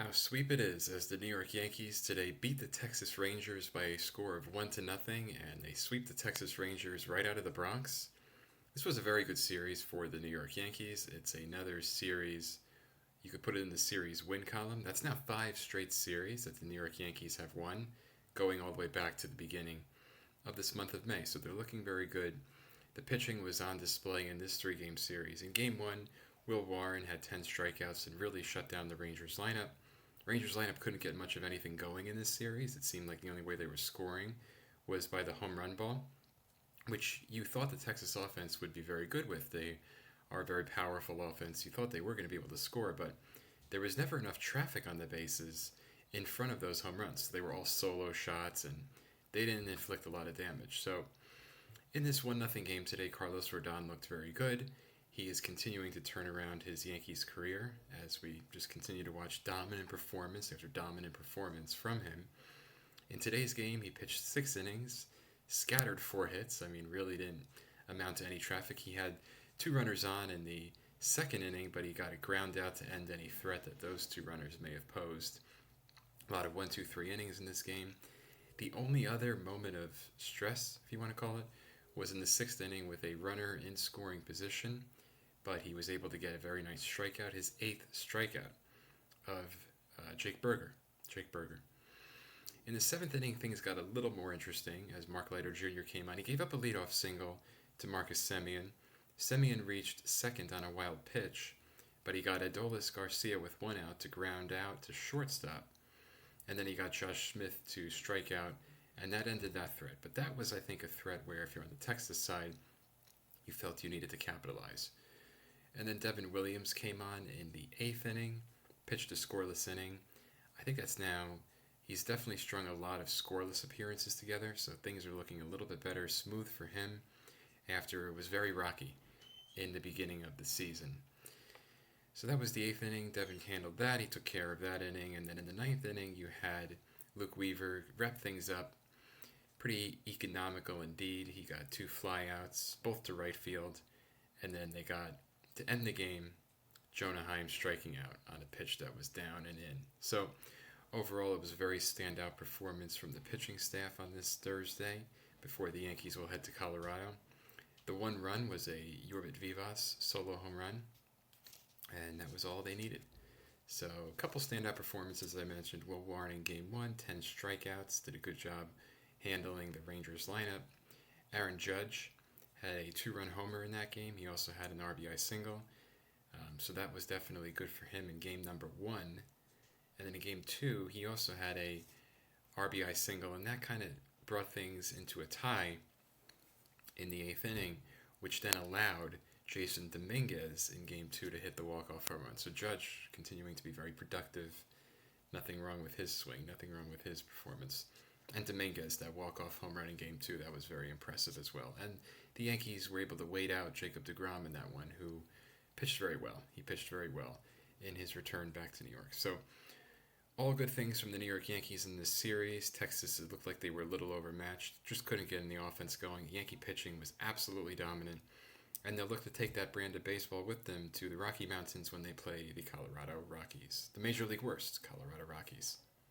How sweet it is as the New York Yankees today beat the Texas Rangers by a score of 1-0, and they sweep the Texas Rangers right out of the Bronx. This was a very good series for the New York Yankees. It's another series, you could put it in the series win column. That's now five straight series that the New York Yankees have won, going all the way back to the beginning of this month of May. So they're looking very good. The pitching was on display in this three-game series. In Game 1, Will Warren had 10 strikeouts and really shut down the Rangers lineup. Rangers lineup couldn't get much of anything going in this series. It seemed like the only way they were scoring was by the home run ball, which you thought the Texas offense would be very good with. They are a very powerful offense. You thought they were going to be able to score, but there was never enough traffic on the bases in front of those home runs. They were all solo shots, and they didn't inflict a lot of damage. So in this 1-0 game today, Carlos Rodon looked very good. He is continuing to turn around his Yankees career as we just continue to watch dominant performance after dominant performance from him. In today's game, he pitched 6 innings, scattered 4 hits. I mean, really didn't amount to any traffic. He had 2 runners on in the second inning, but he got a ground out to end any threat that those 2 runners may have posed. A lot of 1, 2, 3 innings in this game. The only other moment of stress, if you want to call it, was in the 6th inning with a runner in scoring position, but he was able to get a very nice strikeout, his 8th strikeout of Jake Burger. In the 7th inning, things got a little more interesting as Mark Leiter Jr. came on. He gave up a leadoff single to Marcus Semien. Semien reached second on a wild pitch, but he got Adolis Garcia with 1 out to ground out to shortstop, and then he got Josh Smith to strike out, and that ended that threat. But that was, I think, a threat where if you're on the Texas side, you felt you needed to capitalize. And then Devin Williams came on in the 8th inning, pitched a scoreless inning. I think he's definitely strung a lot of scoreless appearances together, so things are looking a little bit better, smooth for him after it was very rocky in the beginning of the season. So that was the 8th inning. Devin handled that. He took care of that inning. And then in the 9th inning, you had Luke Weaver wrap things up. Pretty economical indeed. He got 2 flyouts, both to right field. And then they got, to end the game, Jonah Heim striking out on a pitch that was down and in. So overall, it was a very standout performance from the pitching staff on this Thursday before the Yankees will head to Colorado. The 1 run was a Yorbit Vivas solo home run, and that was all they needed. So a couple standout performances, as I mentioned. Will Warren in Game 1, 10 strikeouts, did a good job handling the Rangers lineup. Aaron Judge had a 2-run homer in that game. He also had an RBI single. So that was definitely good for him in game number 1. And then in game 2, he also had a RBI single, and that kind of brought things into a tie in the 8th inning, which then allowed Jason Dominguez in game 2 to hit the walk-off home run. So Judge continuing to be very productive. Nothing wrong with his swing, nothing wrong with his performance. And Dominguez, that walk-off home run in game 2, that was very impressive as well. And the Yankees were able to wait out Jacob deGrom in that one, who pitched very well. He pitched very well in his return back to New York. So all good things from the New York Yankees in this series. Texas, it looked like they were a little overmatched. Just couldn't get any offense going. Yankee pitching was absolutely dominant. And they'll look to take that brand of baseball with them to the Rocky Mountains when they play the Colorado Rockies. The Major League worst, Colorado Rockies.